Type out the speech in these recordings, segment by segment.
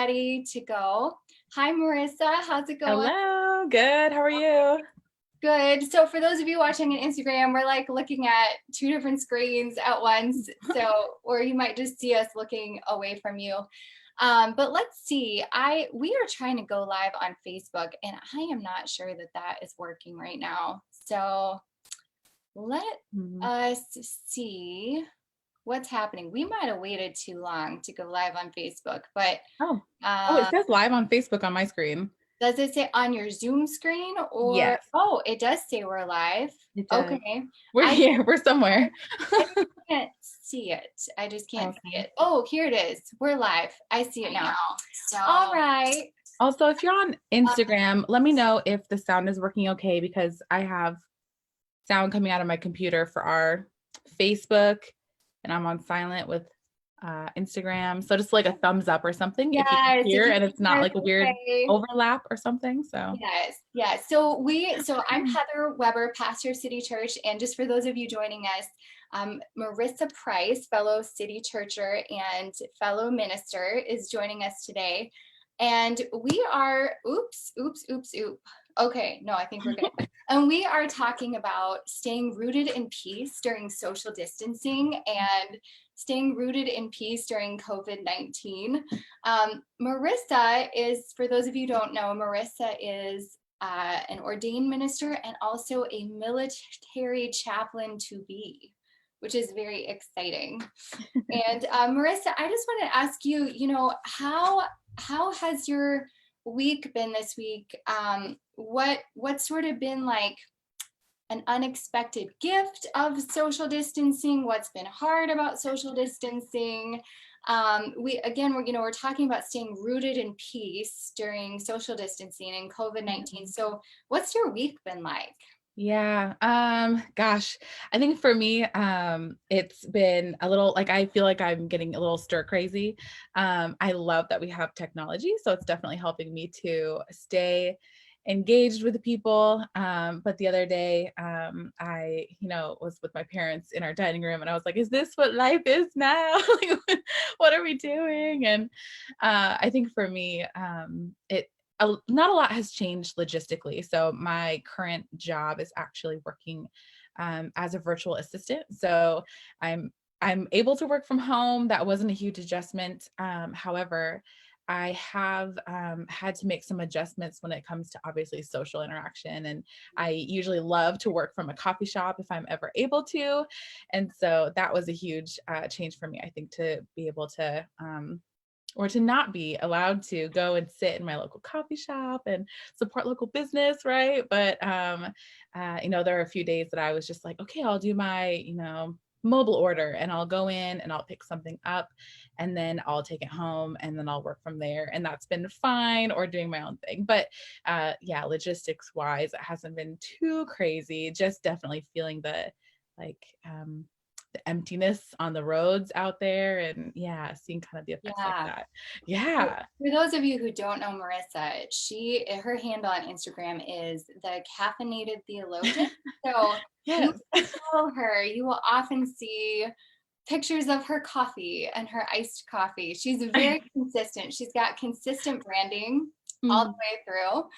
ready to go. Hi, Marissa. How's it going? Hello, good. How are you? Good. So for those of you watching on Instagram, we're like looking at two different screens at once. Or you might just see us looking away from you. But let's see. We are trying to go live on Facebook, and I am not sure that that is working right now. So let us see what's happening. We might have waited too long to go live on Facebook, but It says live on Facebook on my screen. does it say on your Zoom screen or, Yes, oh, it does say we're live. it does. Okay. We're I here. We're somewhere. I just can't see it. I just can't see Okay. it. Oh, here it is. We're live. I see it now. So, All right. also, if you're on Instagram, let me know if the sound is working okay because I have sound coming out of my computer for our Facebook, and I'm on silent with Instagram. So just like a thumbs up or something if you can Yes, if hear you and can it's not hear us like a weird okay. overlap or something. So Yes, yes. So I'm Heather Weber, pastor of City Church, and just for those of you joining us, Marissa Price, fellow City Churcher and fellow minister, is joining us today, and we are oops. Okay, no, I think we're good. And we are talking about staying rooted in peace during social distancing and staying rooted in peace during COVID-19. Marissa is, for those of you who don't know, Marissa is an ordained minister and also a military chaplain to be, which is very exciting. And Marissa, I just want to ask you, how has your week been this week? What's sort of been like an unexpected gift of social distancing? What's been hard about social distancing? We're talking about staying rooted in peace during social distancing and COVID-19. So what's your week been like? yeah, gosh, I think for me, it's been a little like I feel like I'm getting a little stir crazy. I love that we have technology, so it's definitely helping me to stay engaged with the people. But the other day, I, was with my parents in our dining room and I was like, is this what life is now? Like, what are we doing? And I think for me, not a lot has changed logistically. So my current job is actually working as a virtual assistant. So I'm able to work from home. That wasn't a huge adjustment. However, I have had to make some adjustments when it comes to obviously social interaction. And I usually love to work from a coffee shop if I'm ever able to. And so that was a huge change for me, I think, to be able to or to not be allowed to go and sit in my local coffee shop and support local business, right? But there are a few days that I was just like, okay, I'll do my, mobile order and I'll go in and I'll pick something up and then I'll take it home and then I'll work from there. And that's been fine, or doing my own thing. But logistics wise, it hasn't been too crazy. Just definitely feeling the emptiness on the roads out there, and seeing kind of the effects like Yeah. that. Yeah. For those of you who don't know Marissa, her handle on Instagram is the caffeinated theologian. So you Yes. follow her, you will often see pictures of her coffee and her iced coffee. She's very consistent. She's got consistent branding all the way through.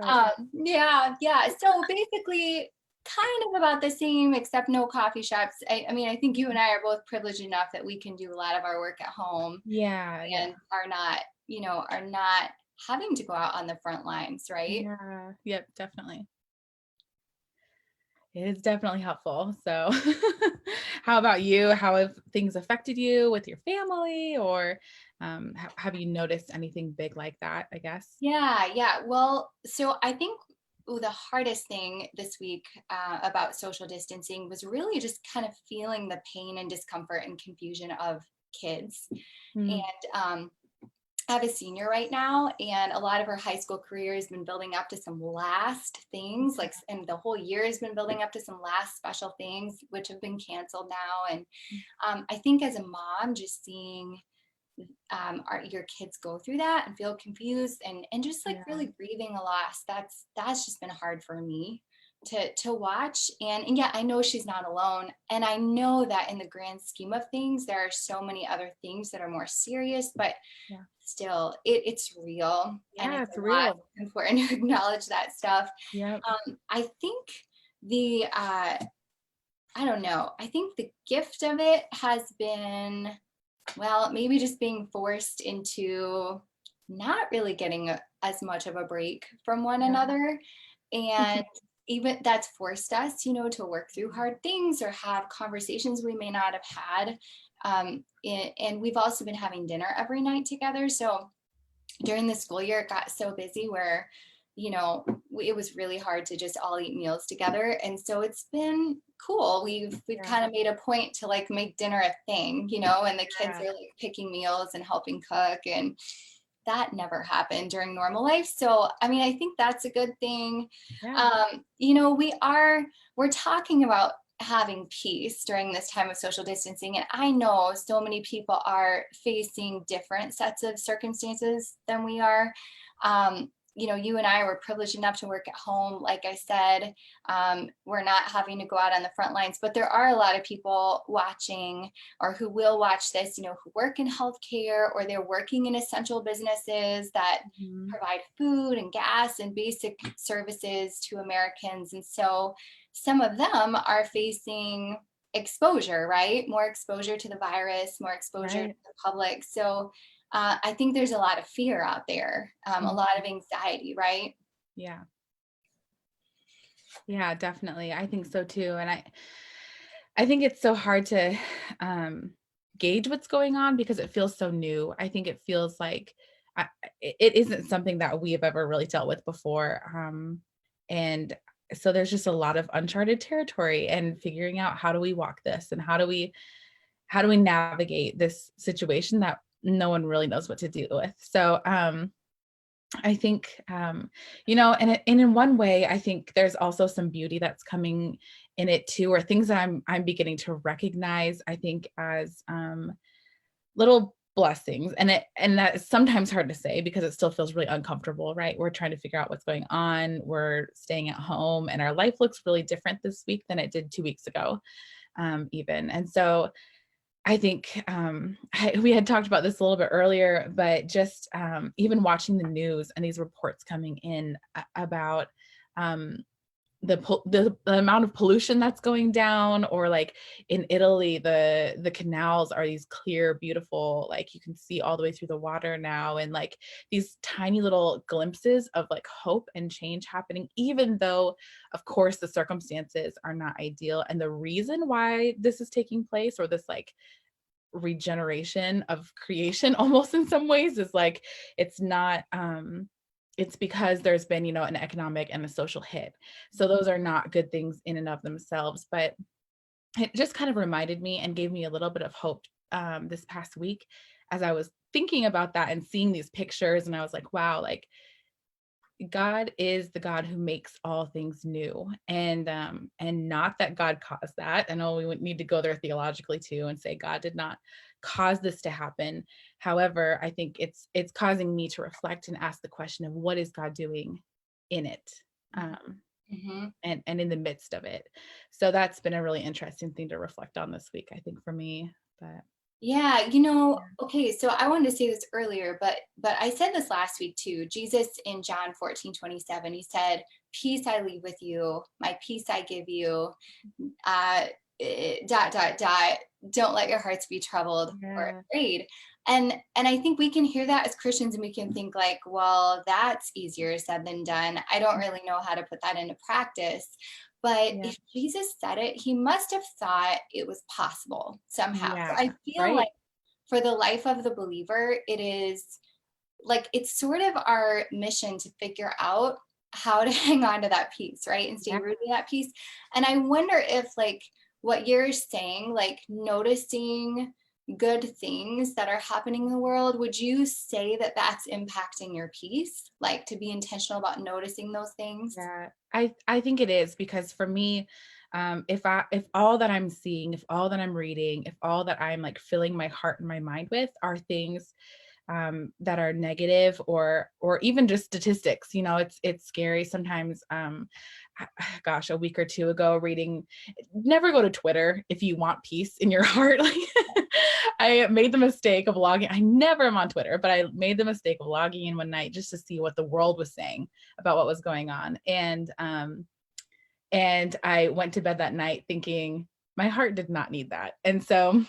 Awesome. Yeah. So basically, kind of about the same, except no coffee shops. I mean, I think you and I are both privileged enough that we can do a lot of our work at home Yeah. and are not having to go out on the front lines, right? Yeah. Yep, definitely. It is definitely helpful. So how about you? How have things affected you with your family, or have you noticed anything big like that, I guess? Yeah. Well, so I think the hardest thing this week about social distancing was really just kind of feeling the pain and discomfort and confusion of kids. Mm. And I have a senior right now, and a lot of her high school career has been building up to some last things, and the whole year has been building up to some last special things, which have been canceled now. And I think as a mom, just seeing your kids go through that and feel confused and just like really grieving a loss, that's just been hard for me to watch. And yeah, I know she's not alone, and I know that in the grand scheme of things there are so many other things that are more serious, but still, it's real, and Yeah, it's it's a lot real. important to acknowledge that stuff. Yep. I think the I don't know. I think the gift of it has been, well, maybe just being forced into not really getting as much of a break from one Yeah. another. And even that's forced us, to work through hard things or have conversations we may not have had. And we've also been having dinner every night together. So during the school year, it got so busy where, it was really hard to just all eat meals together. And so it's been cool. We've Yeah. kind of made a point to like make dinner a thing, and the kids Yeah. are like picking meals and helping cook, and that never happened during normal life. So, I mean, I think that's a good thing. Yeah. We're talking about having peace during this time of social distancing. And I know so many people are facing different sets of circumstances than we are. You and I were privileged enough to work at home. Like I said, we're not having to go out on the front lines, but there are a lot of people watching or who will watch this, who work in healthcare or they're working in essential businesses that Mhm. provide food and gas and basic services to Americans. And so some of them are facing exposure, right? More exposure to the virus, more exposure to Right. the public. So I think there's a lot of fear out there, a Mhm. lot of anxiety, right? Yeah. Yeah, definitely. I think so too. And I think it's so hard to gauge what's going on because it feels so new. I think it feels like it isn't something that we have ever really dealt with before. And so there's just a lot of uncharted territory and figuring out how do we walk this and how do we navigate this situation that no one really knows what to do with. So I think, and in one way, I think there's also some beauty that's coming in it too, or things that I'm beginning to recognize, I think, as little blessings. And that is sometimes hard to say because it still feels really uncomfortable, right? We're trying to figure out what's going on. We're staying at home, and our life looks really different this week than it did 2 weeks ago, even. And so I think we had talked about this a little bit earlier, but just even watching the news and these reports coming in about um, the amount of pollution that's going down, or like in Italy, the canals are these clear, beautiful, like you can see all the way through the water now, and like these tiny little glimpses of like hope and change happening, even though, of course, the circumstances are not ideal. And the reason why this is taking place, or this like regeneration of creation almost in some ways, is like it's not it's because there's been an economic and a social hit. So those are not good things in and of themselves, but it just kind of reminded me and gave me a little bit of hope this past week as I was thinking about that and seeing these pictures, and I was like, wow, like God is the God who makes all things new, and not that God caused that. I know we would need to go there theologically too and say God did not cause this to happen. However, I think it's causing me to reflect and ask the question of what is God doing in it, Hmm. and in the midst of it. So that's been a really interesting thing to reflect on this week, I think, for me. But Yeah, yeah, okay, so I wanted to say this earlier, but I said this last week too. Jesus in John 14:27, he said, "Peace I leave with you, my peace I give you. Uh dot dot dot. Don't let your hearts be troubled or yeah, afraid." And I think we can hear that as Christians and we can think like, well, that's easier said than done. I don't really know how to put that into practice. But yeah, if Jesus said it, he must have thought it was possible somehow. So yeah, I feel like right, for the life of the believer, it is like it's sort of our mission to figure out how to hang on to that peace, right? And stay yeah, rooted in that peace. And I wonder if like what you're saying, like noticing good things that are happening in the world, would you say that that's impacting your peace? Like to be intentional about noticing those things? yeah. I think it is, because for me, if all that I'm seeing, if all that I'm reading, if all that I'm like filling my heart and my mind with are things that are negative, or even just statistics, it's scary sometimes. Gosh, a week or two ago, reading, never go to Twitter if you want peace in your heart. Like, I made the mistake of logging. I never am on Twitter, but I made the mistake of logging in one night just to see what the world was saying about what was going on. And I went to bed that night thinking my heart did not need that. And so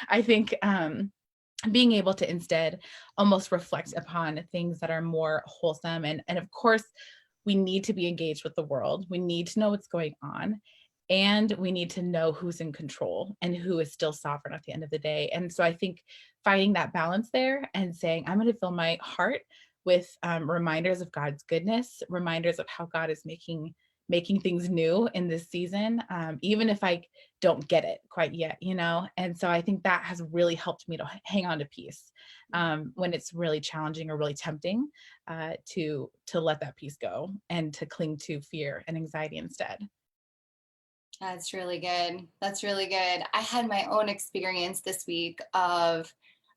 I think being able to instead almost reflect upon things that are more wholesome. And of course, we need to be engaged with the world. We need to know what's going on. And we need to know who's in control and who is still sovereign at the end of the day. And so I think finding that balance there and saying, I'm going to fill my heart with reminders of God's goodness, reminders of how God is making things new in this season, even if I don't get it quite yet, you know? And so I think that has really helped me to hang on to peace when it's really challenging or really tempting to let that peace go and to cling to fear and anxiety instead. That's really good. That's really good. I had my own experience this week of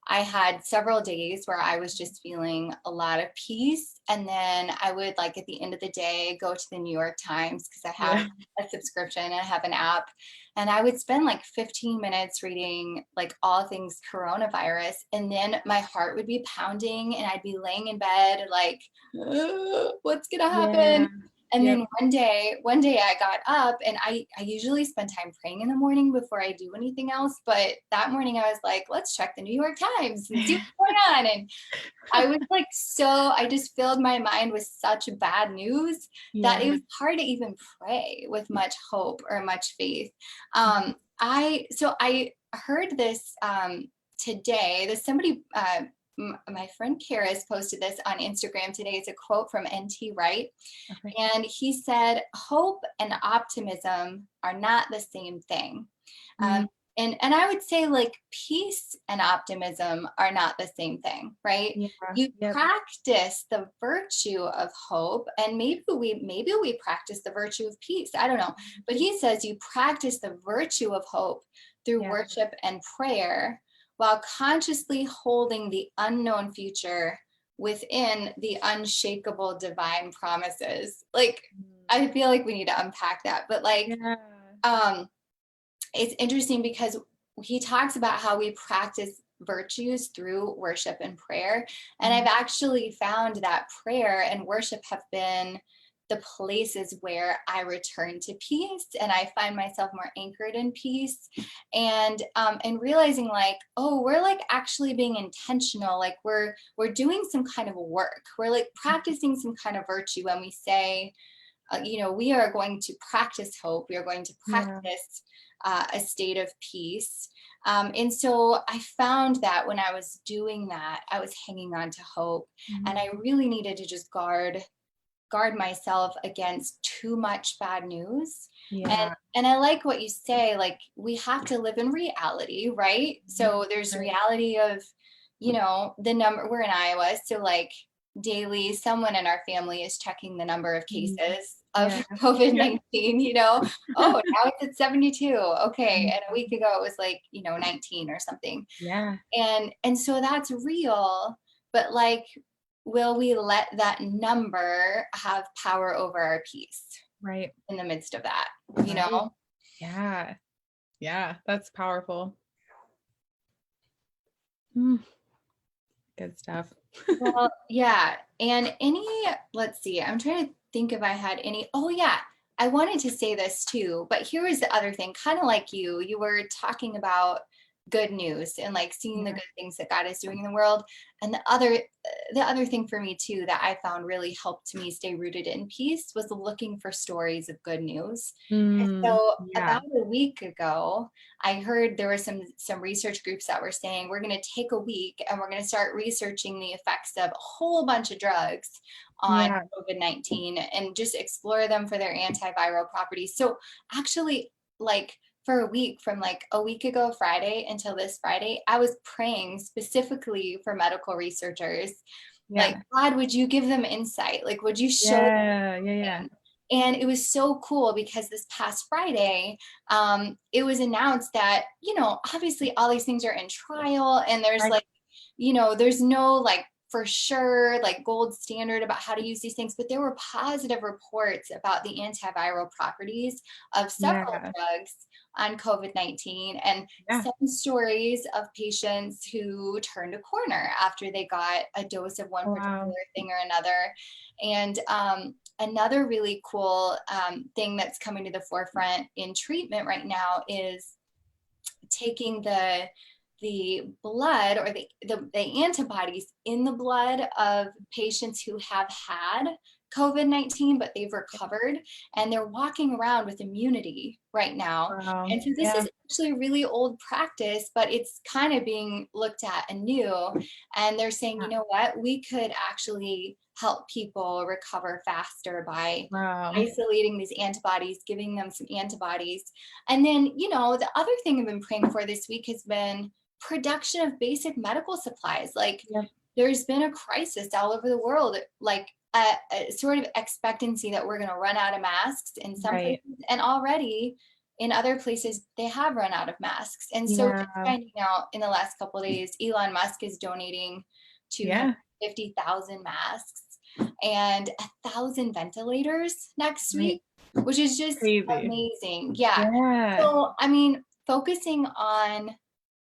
I had several days where I was just feeling a lot of peace. And then I would like at the end of the day go to the New York Times because I have Yeah. a subscription and I have an app. And I would spend like 15 minutes reading like all things coronavirus. And then my heart would be pounding and I'd be laying in bed like, what's gonna Yeah. happen? And Yep. then one day I got up and I usually spend time praying in the morning before I do anything else. But that morning I was like, let's check the New York Times and see what's going on. And I was like, I just filled my mind with such bad news that it Yeah. was hard to even pray with much hope or much faith. Mhm. I heard this today. There's somebody, my friend Karis posted this on Instagram today. It's a quote from N.T. Wright. Okay. And he said, hope and optimism are not the same thing. Mm, Um, and I would say like peace and optimism are not the same thing, right? yeah. You Yep. practice the virtue of hope, and maybe we practice the virtue of peace. I don't know. But he says you practice the virtue of hope through Yeah. worship and prayer while consciously holding the unknown future within the unshakable divine promises. Like, Mm, I feel like we need to unpack that, but like, yeah. um, it's interesting because he talks about how we practice virtues through worship and prayer. And I've Mhm. actually found that prayer and worship have been the places where I return to peace and I find myself more anchored in peace and realizing like, oh, we're like actually being intentional, like we're doing some kind of work. We're like practicing some kind of virtue when we say, we are going to practice hope. We are going to Yeah. practice a state of peace. And so I found that when I was doing that, I was hanging on to hope, and Mhm. I really needed to just guard myself against too much bad news. And Yeah. and I like what you say, like we have to live in reality, right? Mhm. So there's Right. reality of, the number. We're in Iowa, so like daily someone in our family is checking the number of Mhm. cases of Yeah. Yeah. COVID-19. Oh, now it's at 72. Okay. Mhm. And a week ago it was like, 19 or something. Yeah. And so that's real, but like, will we let that number have power over our peace Right. in the midst of that, you Right. know? Yeah. Yeah. That's powerful. Mm, good stuff. Well, yeah. And let's see, I'm trying to think if I had any. Oh, yeah. I wanted to say this too, but here was the other thing, kind of like you were talking about good news and like seeing the Yeah. good things that God is doing in the world. And the other thing for me too that I found really helped me stay rooted in peace was looking for stories of good news. And Mm, so yeah. about a week ago, I heard there were some research groups that were saying we're going to take a week and we're going to start researching the effects of a whole bunch of drugs on Yeah. COVID-19 and just explore them for their antiviral properties. So actually, like for a week, from like a week ago Friday until this Friday, I was praying specifically for medical researchers. Like, Yeah. God, would you give them insight? Like, would you show Yeah. Yeah. Yeah. them? And it was so cool because this past Friday, it was announced that, obviously all these things are in trial and there's Right. like, there's no like for sure like gold standard about how to use these things, but there were positive reports about the antiviral properties of several Yeah. drugs on COVID-19, and Yeah. some stories of patients who turned a corner after they got a dose of one Wow. particular thing or another. And another really cool thing that's coming to the forefront in treatment right now is taking the blood or the antibodies in the blood of patients who have had COVID-19, but they've recovered, and they're walking around with immunity right now. Wow. And so this Yeah. is actually a really old practice, but it's kind of being looked at anew. And they're saying, Yeah. you know what, we could actually help people recover faster by Wow. isolating these antibodies, giving them some antibodies. And then, the other thing I've been praying for this week has been production of basic medical supplies. Like, Yep. there's been a crisis all over the world, like a sort of expectancy that we're going to run out of masks in some Right. places, and already in other places they have run out of masks. And so just Yeah. finding out in the last couple of days, Elon Musk is donating Yeah. 250,000 masks and 1,000 ventilators next Right. week, which is just Crazy. amazing. Yeah. Yeah. So, I mean, focusing on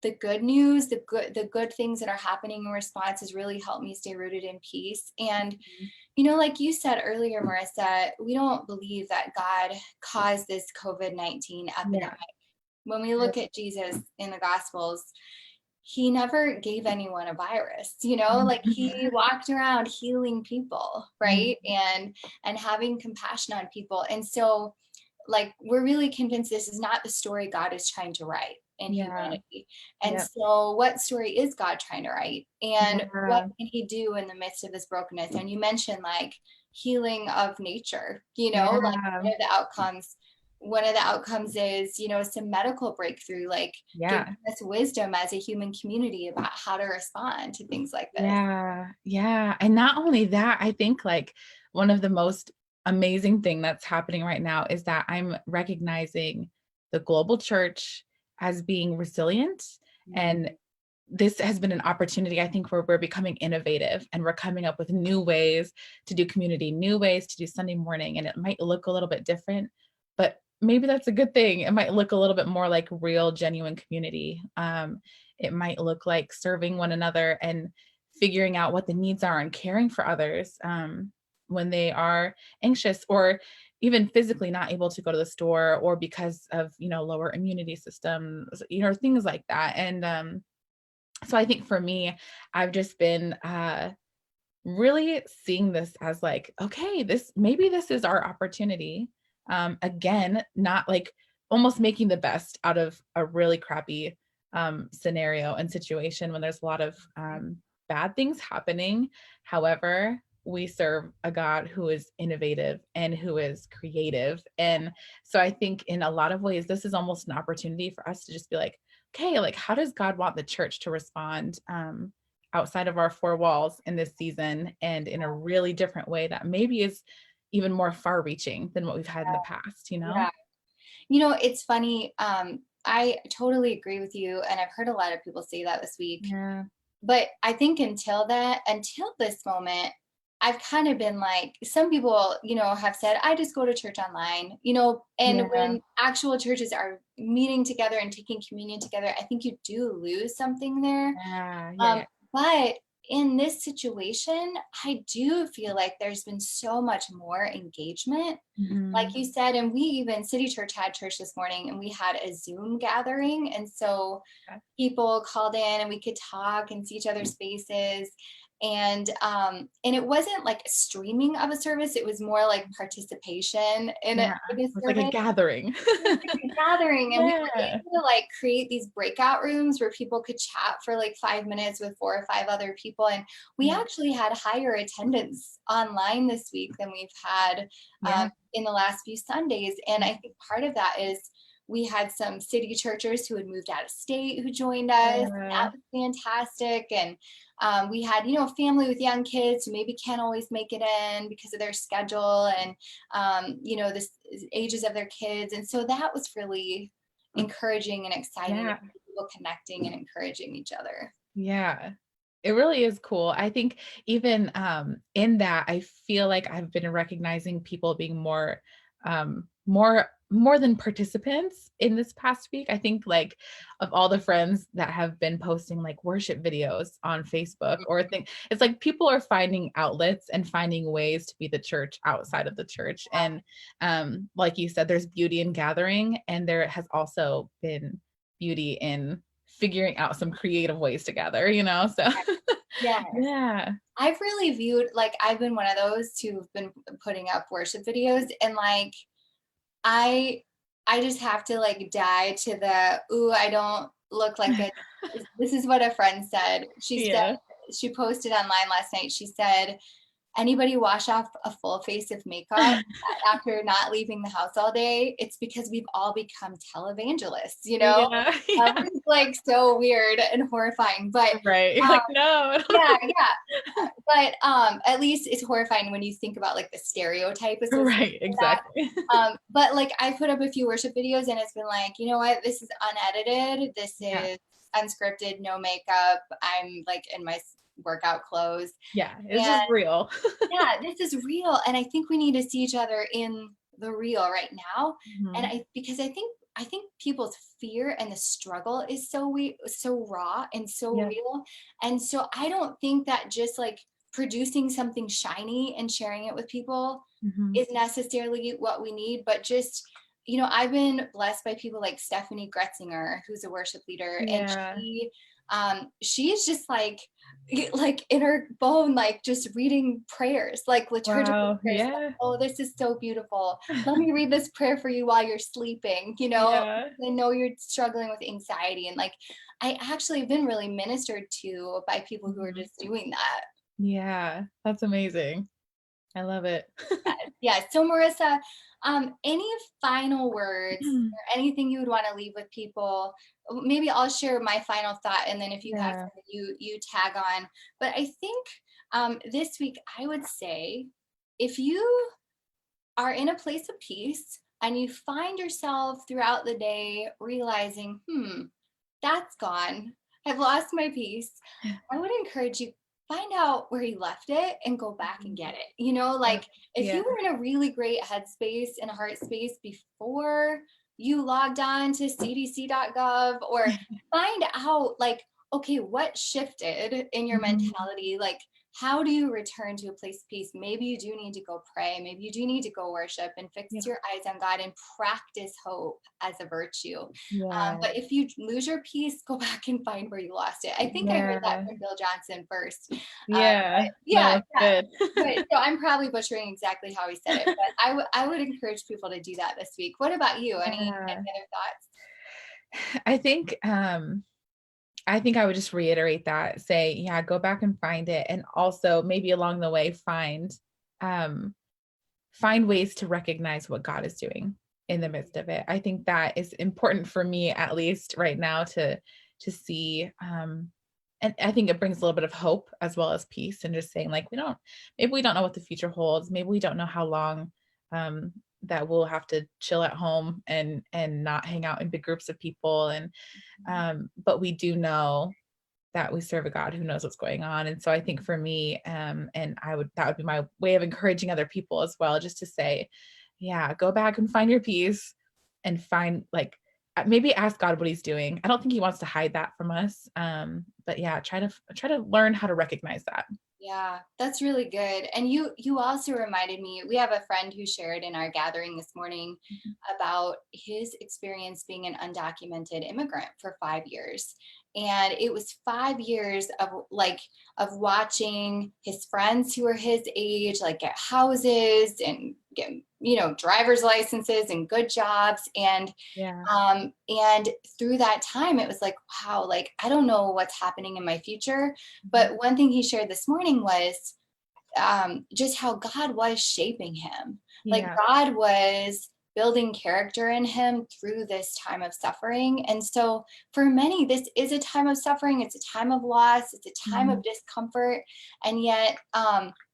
the good news, the good things that are happening in response has really helped me stay rooted in peace. And, Mhm. like you said earlier, Marissa, we don't believe that God caused this COVID-19 epidemic. Yeah. When we look at Jesus in the Gospels, he never gave anyone a virus, like he walked around healing people, Mhm. right? And having compassion on people. And so, like, we're really convinced this is not the story God is trying to write in Yeah. humanity. And Yep. so what story is God trying to write, and what Yeah. can he do in the midst of this brokenness? And you mentioned like healing of nature, like Yeah. one of the outcomes is, some medical breakthrough, like giving Yeah. us wisdom as a human community about how to respond to things like this. Yeah. Yeah. And not only that, I think like one of the most amazing thing that's happening right now is that I'm recognizing the global church as being resilient. And this has been an opportunity, I think, where we're becoming innovative and we're coming up with new ways to do community, new ways to do Sunday morning. And it might look a little bit different, but maybe that's a good thing. It might look a little bit more like real, genuine community. It might look like serving one another and figuring out what the needs are and caring for others when they are anxious or even physically not able to go to the store, or because of lower immunity systems, things like that. And so I think for me, I've just been really seeing this as like, okay, this is our opportunity. Again, not like almost making the best out of a really crappy scenario and situation when there's a lot of bad things happening. However, we serve a God who is innovative and who is creative. And so I think in a lot of ways, this is almost an opportunity for us to just be like, okay, like how does God want the church to respond outside of our four walls in this season, and in a really different way that maybe is even more far reaching than what we've had in the past, you know? Yeah. It's funny. I totally agree with you. And I've heard a lot of people say that this week. Yeah. But I think until this moment, I've kind of been like, some people, have said, I just go to church online, and Yeah. when actual churches are meeting together and taking communion together, I think you do lose something there. Yeah. Yeah. Um, Yeah. but in this situation, I do feel like there's been so much more engagement, like Mhm. you said. And we even, City Church had church this morning, and we had a Zoom gathering. And so Okay. people called in and we could talk and see each other's faces. And it wasn't like a streaming of a service, it was more like participation Yeah. in a It's like a service. gathering. It was like a gathering, and we were Yeah. able to like create these breakout rooms where people could chat for like 5 minutes with 4 or 5 other people. And we Yeah. actually had higher attendance online this week than we've had Yeah. in the last few Sundays. And I think part of that is we had some city churchers who had moved out of state who joined us. Yeah. That was fantastic. And we had, family with young kids who maybe can't always make it in because of their schedule and, the ages of their kids. And so that was really encouraging and exciting, Yeah. people connecting and encouraging each other. Yeah. It really is cool. I think even, in that, I feel like I've been recognizing people being more than participants in this past week. I think, like, of all the friends that have been posting, like, worship videos on Facebook or it's like people are finding outlets and finding ways to be the church outside of the church, and, like you said, there's beauty in gathering, and there has also been beauty in figuring out some creative ways to gather, so Yes. yeah. I've really viewed, like, I've been one of those who've been putting up worship videos, and like I I just have to like die to the, ooh, I don't look like a, this is what a friend said. She said, Yeah. she posted online last night. She said, anybody wash off a full face of makeup after not leaving the house all day, it's because we've all become televangelists, you know? Yeah, yeah. Which is like so weird and horrifying. But Right. You're like, "No, I don't yeah, yeah. But at least it's horrifying when you think about like the stereotype associated Right, with that. exactly. But like I put up a few worship videos and it's been like, you know what, this is unedited, this Yeah, is unscripted, no makeup. I'm like in my workout clothes. yeah, it's And just real. yeah, this is real. And I think we need to see each other in the real right now. And Mhm. because I think people's fear and the struggle is so raw and so Yeah. real. And so I don't think that just like producing something shiny and sharing it with people Mhm. is necessarily what we need, but just, I've been blessed by people like Stephanie Gretzinger, who's a worship leader, and Yeah. she's just like in her phone, like just reading prayers, like liturgical Wow, prayers. Like, yeah. oh, this is so beautiful. Let me read this prayer for you while you're sleeping, Yeah. I know you're struggling with anxiety. And like, I actually have been really ministered to by people who are Mhm. just doing that. Yeah, that's amazing. I love it. Yeah. So Marissa, any final words or anything you would want to leave with people? Maybe I'll share my final thought, and then if you have Yeah. something you tag on. But I think this week I would say, if you are in a place of peace and you find yourself throughout the day realizing, that's gone. I've lost my peace. I would encourage you, find out where you left it and go back and Mhm. get it. Yep. Like if Yeah. you were in a really great headspace and heart space before you logged on to cdc.gov, or find out like, okay, what shifted in your Mhm. mentality? Like, how do you return to a place of peace? Maybe you do need to go pray. Maybe you do need to go worship and fix Yeah. your eyes on God and practice hope as a virtue. Yeah. But if you lose your peace, go back and find where you lost it. I think I heard that Yeah. from Bill Johnson first. Yeah. But No, yeah, it's yeah. good. But so I'm probably butchering exactly how he said it, but I would encourage people to do that this week. What about you? Any Yeah. other thoughts? I think, I think I would just reiterate that, say, yeah, go back and find it. And also maybe along the way, um, find ways to recognize what God is doing in the midst of it. I think that is important for me, at least right now, to see. And I think it brings a little bit of hope as well as peace, and just saying, like, maybe we don't know what the future holds. Maybe we don't know how long um, that we'll have to chill at home and not hang out in big groups of people. And but we do know that we serve a God who knows what's going on. And so I think for me, and that would be my way of encouraging other people as well, just to say, yeah, go back and find your peace and find, like, maybe ask God what he's doing. I don't think he wants to hide that from us. But yeah, try to learn how to recognize that. Yeah, that's really good. And you also reminded me, we have a friend who shared in our gathering this morning Mhm. about his experience being an undocumented immigrant for 5 years. And it was 5 years of watching his friends who were his age like get houses and get, driver's licenses and good jobs. Yeah. And through that time, it was like, wow, like, I don't know what's happening in my future. Mhm. But one thing he shared this morning was just how God was shaping him. Like, Yeah. God was building character in him through this time of suffering. And so, for many, this is a time of suffering, it's a time of loss, it's a time Mhm. of discomfort. And yet,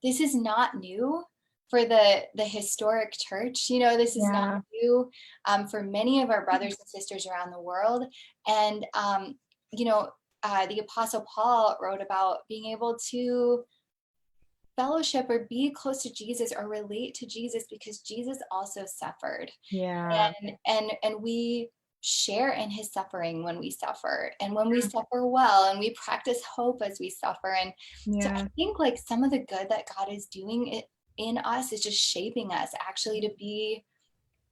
this is not new for the historic church. This is not Yeah. new for many of our brothers and sisters around the world. And you know the Apostle Paul wrote about being able to fellowship or be close to Jesus or relate to Jesus because Jesus also suffered. Yeah. And we share in his suffering when we suffer, and when we suffer well, and we practice hope as we suffer. And so I Yeah. think like some of the good that God is doing in us is just shaping us actually to be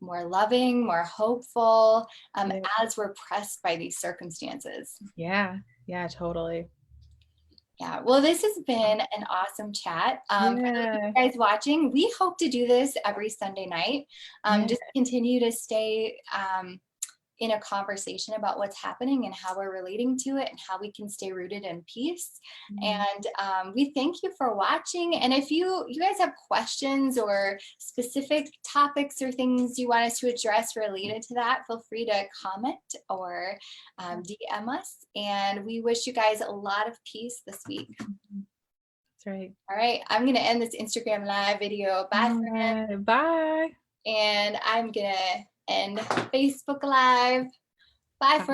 more loving, more hopeful, Yeah. as we're pressed by these circumstances. Yeah. Yeah, totally. Yeah, well, this has been an awesome chat. For those of Yeah. you guys watching, we hope to do this every Sunday night. Yeah. Just continue to stay in a conversation about what's happening and how we're relating to it and how we can stay rooted in peace. Mhm. And we thank you for watching. And if you guys have questions or specific topics or things you want us to address related to that, feel free to comment or DM us. And we wish you guys a lot of peace this week. That's right. All right, I'm going to end this Instagram live video. Bye, All friends. right. Bye. And I'm going to end Facebook Live. Bye, Bye. friends.